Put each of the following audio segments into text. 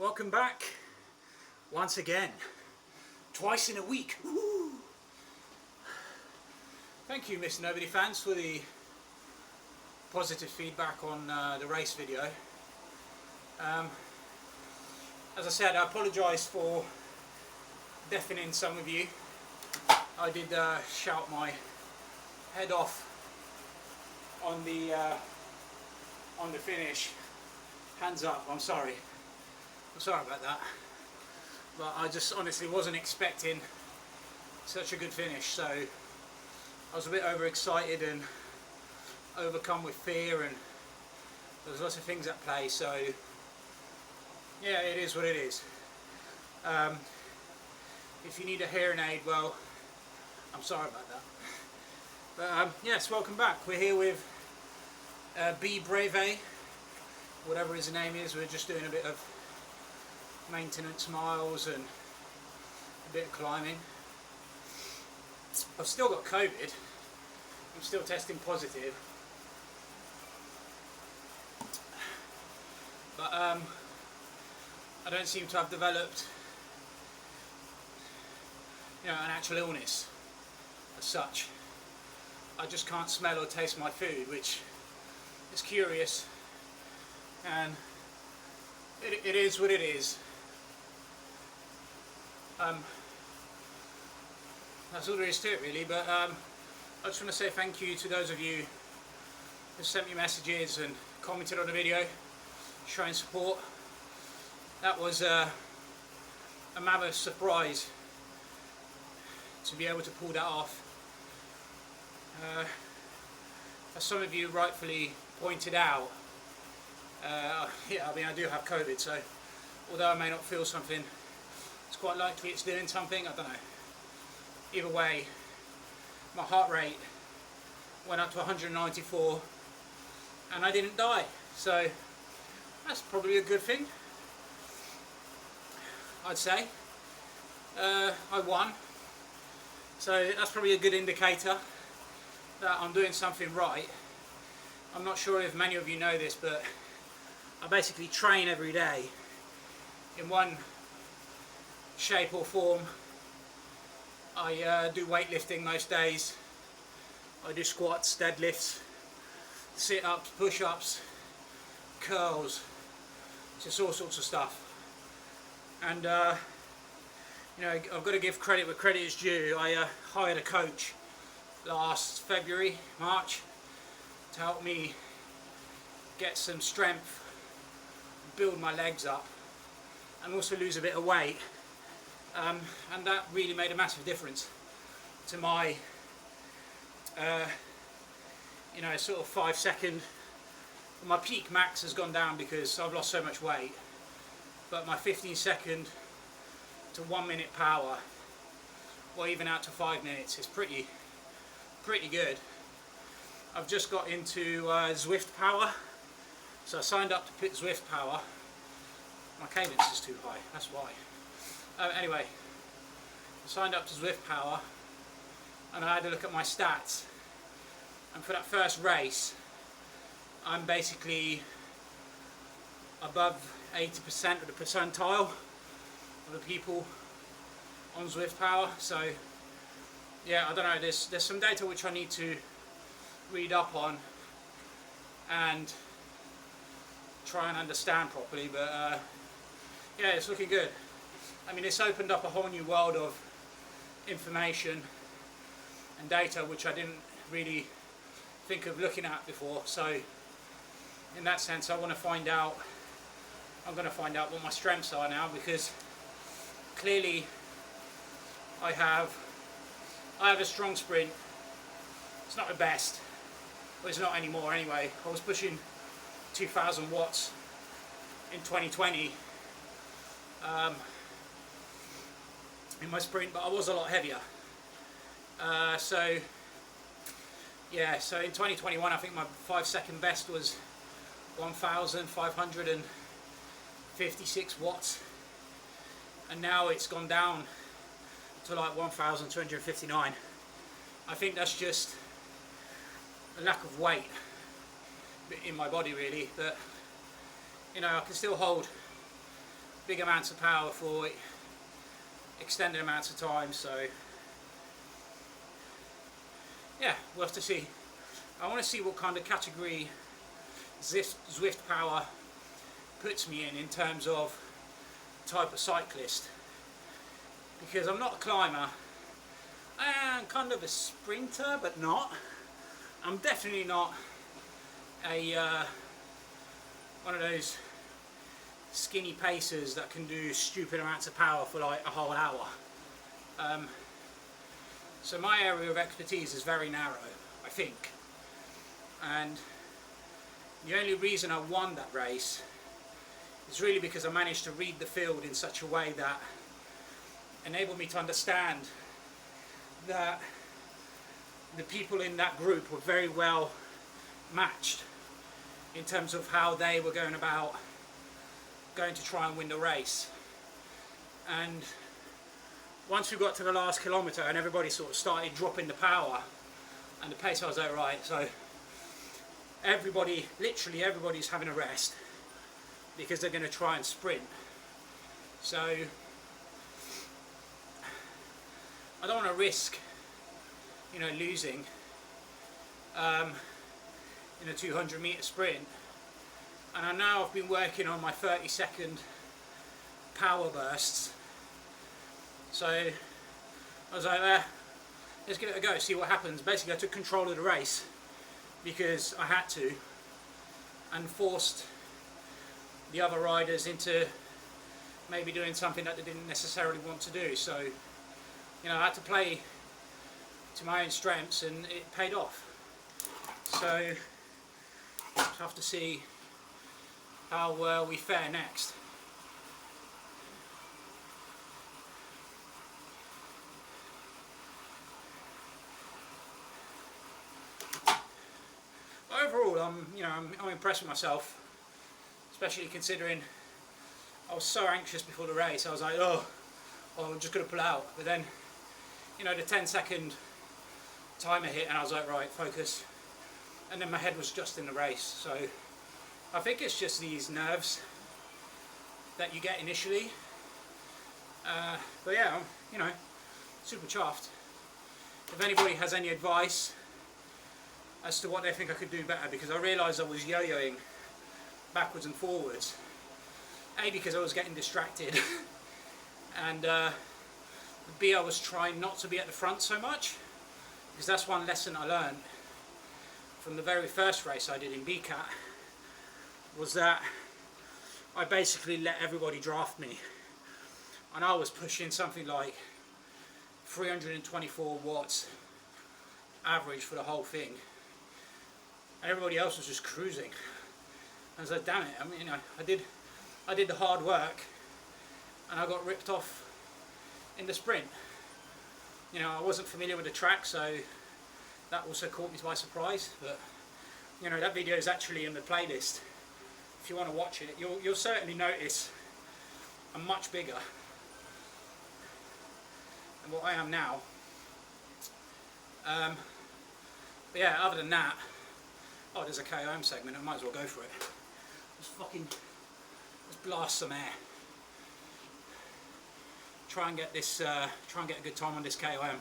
Welcome back once again, twice in a week. Woo! Thank you, Mr. Nobody fans, for the positive feedback on the race video. As I said, I apologise for deafening some of you. I did shout my head off on the finish. Hands up, I'm sorry about that, but I just honestly wasn't expecting such a good finish, so I was a bit overexcited and overcome with fear, and there was lots of things at play, so yeah, it is what it is. If you need a hearing aid, well, I'm sorry about that. But yes, welcome back. We're here with B Breve, whatever his name is. We're just doing a bit of maintenance miles and a bit of climbing. I've still got COVID. I'm still testing positive. But I don't seem to have developed, an actual illness as such. I just can't smell or taste my food, which is curious, and it is what it is. That's all there is to it, really. But I just want to say thank you to those of you who sent me messages and commented on the video, showing support. That was a mammoth surprise to be able to pull that off. As some of you rightfully pointed out, yeah, I mean, I do have COVID, so although I may not feel something, it's quite likely it's doing something. I don't know. Either way, my heart rate went up to 194 and I didn't die, so that's probably a good thing, I'd say. I won, so that's probably a good indicator that I'm doing something right. I'm not sure if many of you know this, but I basically train every day in one shape or form. I do weightlifting most days. I do squats, deadlifts, sit-ups, push-ups, curls, just all sorts of stuff. And I've got to give credit where credit is due. I hired a coach last February, March, to help me get some strength, build my legs up, and also lose a bit of weight. And that really made a massive difference to my sort of 5 second. My peak max has gone down because I've lost so much weight, but my 15 second to 1 minute power, or even out to 5 minutes, is pretty good. I've just got into Zwift power, so I signed up to pit Zwift power. My cadence is too high, that's why. Anyway, I signed up to Zwift power and I had a look at my stats, and for that first race I'm basically above 80% of the percentile of the people on Zwift power. So yeah, I don't know, there's some data which I need to read up on and try and understand properly, but yeah, it's looking good. I mean, it's opened up a whole new world of information and data which I didn't really think of looking at before. So in that sense, I'm going to find out what my strengths are now, because clearly I have a strong sprint. It's not the best, but it's not anymore anyway. I was pushing 2,000 watts in 2020 in my sprint, but I was a lot heavier. So yeah, so in 2021 I think my 5 second best was 1,556 watts, and now it's gone down to like 1,259. I think that's just a lack of weight in my body, really, but I can still hold big amounts of power for extended amounts of time. So yeah, we'll have to see. I want to see what kind of category Zwift Power puts me in terms of type of cyclist, because I'm not a climber. I'm kind of a sprinter, but not. I'm definitely not a one of those skinny pacers that can do stupid amounts of power for like a whole hour. So my area of expertise is very narrow, I think. And the only reason I won that race is really because I managed to read the field in such a way that enabled me to understand that the people in that group were very well matched in terms of how they were going to try and win the race. And once we got to the last kilometre and everybody sort of started dropping the power and the pace, I was like, right, so everybody, literally everybody's having a rest because they're going to try and sprint. So I don't want to risk, you know, losing in a 200 metre sprint. And I know I've been working on my 30-second power bursts. So I was like, let's give it a go, see what happens. Basically I took control of the race because I had to, and forced the other riders into maybe doing something that they didn't necessarily want to do. So, you know, I had to play to my own strengths, and it paid off. So we'll have to see how we fare next. Overall, I'm impressed with myself, especially considering I was so anxious before the race. I was like, oh, I'm just going to pull out. But then, you know, the 10-second timer hit, and I was like, right, focus. And then my head was just in the race. So I think it's just these nerves that you get initially. But yeah, you know, super chuffed. If anybody has any advice as to what they think I could do better, because I realised I was yo-yoing backwards and forwards. A, because I was getting distracted, and B, I was trying not to be at the front so much, because that's one lesson I learned from the very first race I did in BCAT, was that I basically let everybody draft me, and I was pushing something like 324 watts average for the whole thing, and everybody else was just cruising. I was like, damn it, I mean, you know, I did the hard work and I got ripped off in the sprint. You know, I wasn't familiar with the track, so that also caught me by surprise. But you know, that video is actually in the playlist. If you want to watch it, you'll certainly notice I'm much bigger than what I am now. But yeah, other than that, oh, there's a KOM segment, I might as well go for it. Let's blast some air. Try and get a good time on this KOM.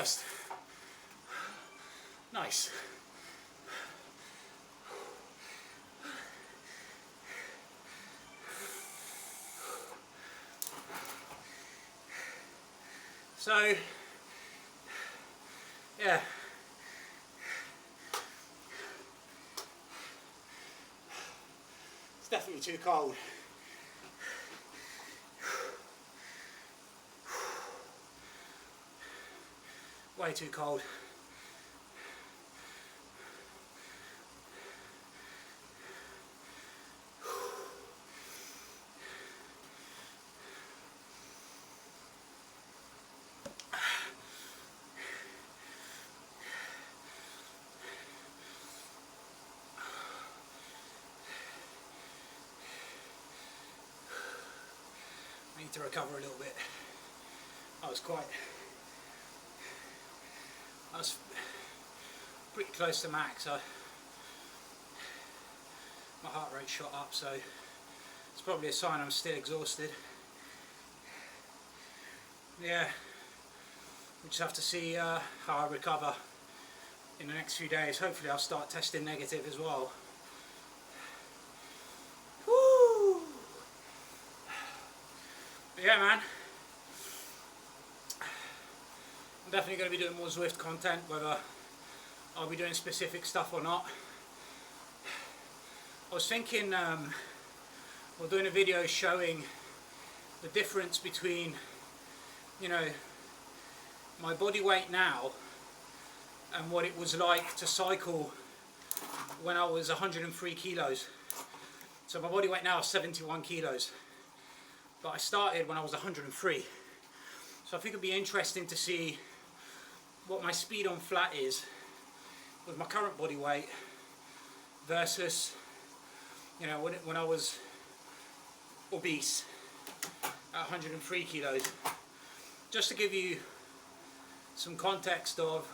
first. Nice. So, yeah. It's definitely too cold. Way too cold. I need to recover a little bit. I was pretty close to max. My heart rate shot up, so it's probably a sign I'm still exhausted. Yeah, we just have to see how I recover in the next few days. Hopefully I'll start testing negative as well. Woo! But yeah, man, I'm definitely going to be doing more Zwift content, whether I'll be doing specific stuff or not. I was thinking, we're doing a video showing the difference between, you know, my body weight now and what it was like to cycle when I was 103 kilos. So my body weight now is 71 kilos, but I started when I was 103. So I think it'd be interesting to see what my speed on flat is with my current body weight versus, you know, when I was obese at 103 kilos. Just to give you some context of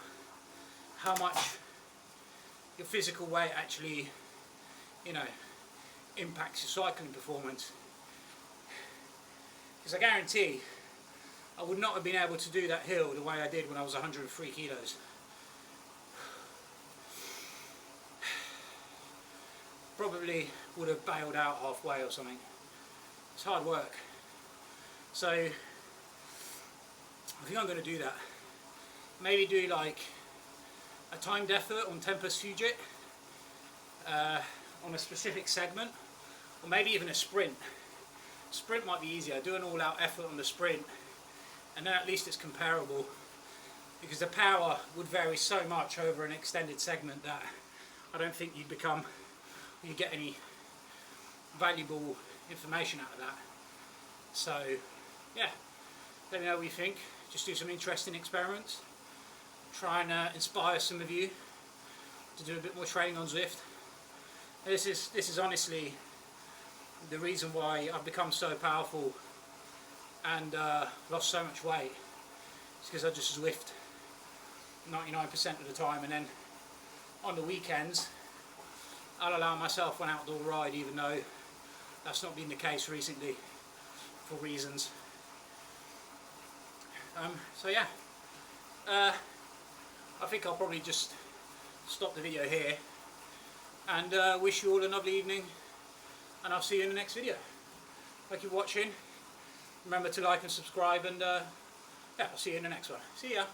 how much your physical weight actually, you know, impacts your cycling performance. Because I guarantee I would not have been able to do that hill the way I did when I was 103 kilos. Probably would have bailed out halfway or something. It's hard work. So I think I'm going to do that. Maybe do like a timed effort on Tempus Fugit on a specific segment, or maybe even a sprint. Sprint might be easier. Do an all-out effort on the sprint, and then at least it's comparable, because the power would vary so much over an extended segment that I don't think you'd get any valuable information out of that. So yeah, let me know what you think. Just do some interesting experiments, try and inspire some of you to do a bit more training on Zwift. This is honestly the reason why I've become so powerful and lost so much weight. It's because I just Zwift 99% of the time, and then on the weekends I'll allow myself an outdoor ride, even though that's not been the case recently for reasons. So yeah, I think I'll probably just stop the video here and wish you all a lovely evening, and I'll see you in the next video. Thank you for watching. Remember to like and subscribe, and yeah, I'll see you in the next one. See ya.